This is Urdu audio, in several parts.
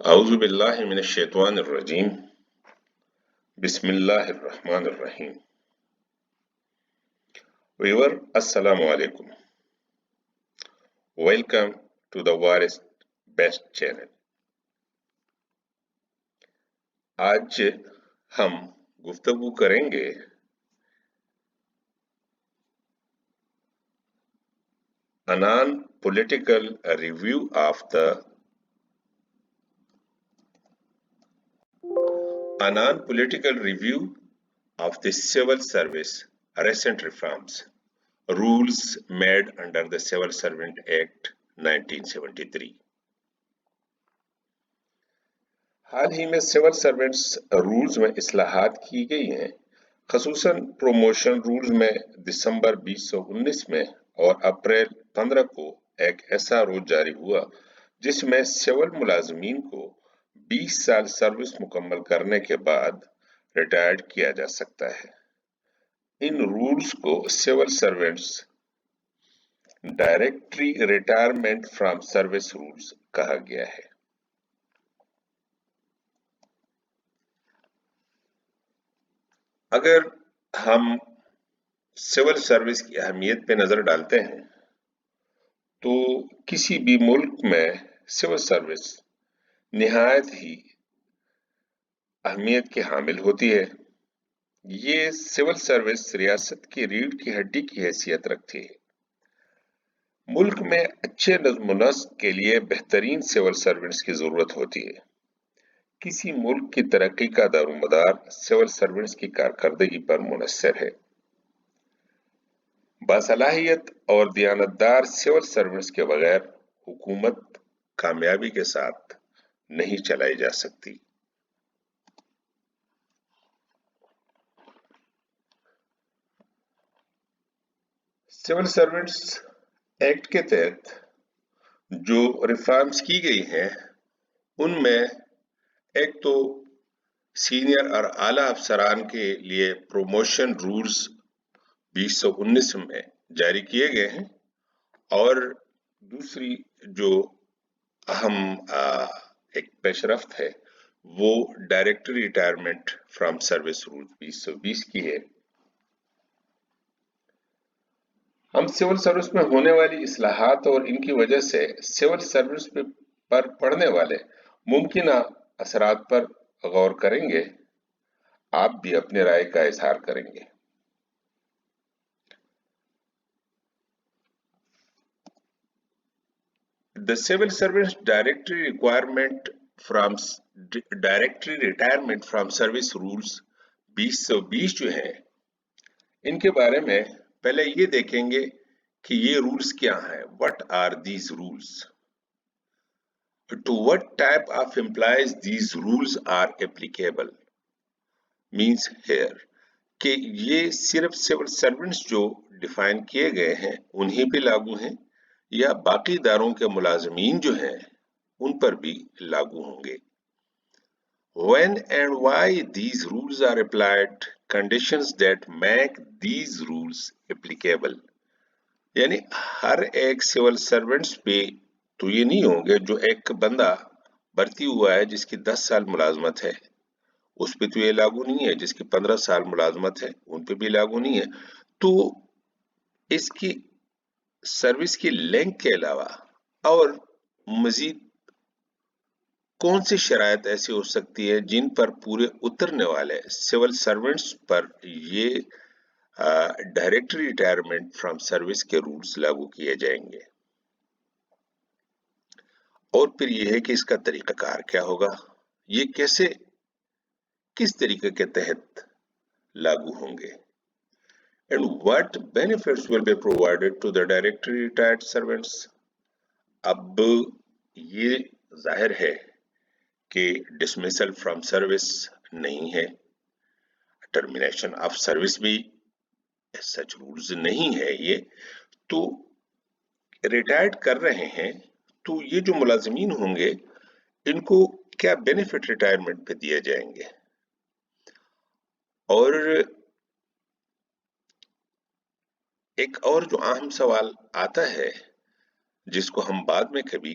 اعوذ باللہ من الشیطان الرجیم بسم اللہ الرحمن الرحیم ویور السلام علیکم ویلکم ٹو دا وارث بیسٹ چینل۔ آج ہم گفتگو کریں گے non political review of the civil service recent reforms rules made under the Civil Servant Act 1973۔ حال ہی میں سول سروینٹس رولز میں اصلاحات کی گئی ہیں، خصوصاً پروموشن رولز میں دسمبر 2019 میں اور اپریل 15 کو ایک ایسا رول جاری ہوا جس میں سول ملازمین کو 20 سال سروس مکمل کرنے کے بعد ریٹائرڈ کیا جا سکتا ہے۔ ان رولز کو civil servants directory retirement from service rules کہا گیا ہے۔ اگر ہم سول سروس کی اہمیت پہ نظر ڈالتے ہیں تو کسی بھی ملک میں سول سروس نہایت ہی اہمیت کی حامل ہوتی ہے۔ یہ سول سروس ریاست کی ریڑھ کی ہڈی کی حیثیت رکھتی ہے۔ ملک میں اچھے نظم و نسق کے لیے بہترین سول سرونٹس کی ضرورت ہوتی ہے۔ کسی ملک کی ترقی کا دار و مدار سول سرونٹس کی کارکردگی پر منحصر ہے۔ باصلاحیت اور دیانتدار سول سرونٹس کے بغیر حکومت کامیابی کے ساتھ نہیں چلائی جا سکتی۔ سول سرونٹس ایکٹ کے تحت جو ریفارمز کی گئی ہیں ان میں ایک تو سینئر اور اعلیٰ افسران کے لیے پروموشن رولز 2019 میں جاری کیے گئے ہیں، اور دوسری جو اہم ایک پیش رفت ہے وہ directory retirement from service rule 2020 کی ہے۔ ہم سول سروس میں ہونے والی اصلاحات اور ان کی وجہ سے سول سروس پر پڑنے والے ممکنہ اثرات پر غور کریں گے۔ آپ بھی اپنے رائے کا اظہار کریں گے۔ The Civil Service Directory Retirement from Service Rules 2020 جو ہیں ان کے بارے میں پہلے یہ دیکھیں گے کہ یہ رولز کیا ہیں۔ What are these rules? To what type of employees these rules are applicable? Means here کہ یہ صرف سول سرونٹس جو ڈیفائن کیے گئے ہیں انہی پہ لاگو ہیں یا باقی اداروں کے ملازمین جو ہیں ان پر بھی لاگو ہوں گے۔ When and why these rules are applied, conditions that make these rules applicable، یعنی ہر ایک سول سرونٹس پہ تو یہ نہیں ہوں گے، جو ایک بندہ بھرتی ہوا ہے جس کی 10 سال ملازمت ہے اس پہ تو یہ لاگو نہیں ہے، جس کی 15 سال ملازمت ہے ان پہ بھی لاگو نہیں ہے۔ تو اس کی سروس کی لینک کے علاوہ اور مزید کون سی شرائط ایسی ہو سکتی ہے جن پر پورے اترنے والے سول سرونٹس پر یہ ڈائریکٹری ریٹائرمنٹ فرام سروس کے رولز لاگو کیے جائیں گے، اور پھر یہ ہے کہ اس کا طریقہ کار کیا ہوگا، یہ کس طریقے کے تحت لاگو ہوں گے، and what benefits will be provided to the directly retired servants۔ اب یہ ظاہر ہے کہ ڈسمسل فرام سروس نہیں ہے، ٹرمینیشن آف سروس بھی سچ رولز نہیں ہے، یہ تو ریٹائرڈ کر رہے ہیں تو یہ جو ملازمین ہوں گے ان کو کیا بینیفٹ ریٹائرمنٹ پہ دیے جائیں گے۔ اور ایک اور جو اہم سوال آتا ہے جس کو ہم بعد میں کبھی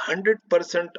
100%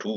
2,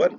1,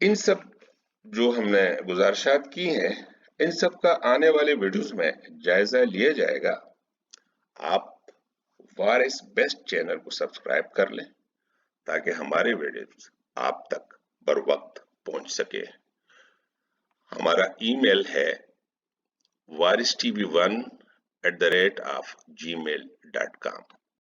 ان سب جو ہم نے گزارشات کی ہیں ان سب کا آنے والے ویڈیوز میں جائزہ لیا جائے گا. آپ وارث بیسٹ چینل کو سبسکرائب کر لیں تاکہ ہمارے ویڈیوز آپ تک بر وقت پہنچ سکے. ہمارا ای میل ہے waristv1@gmail.com.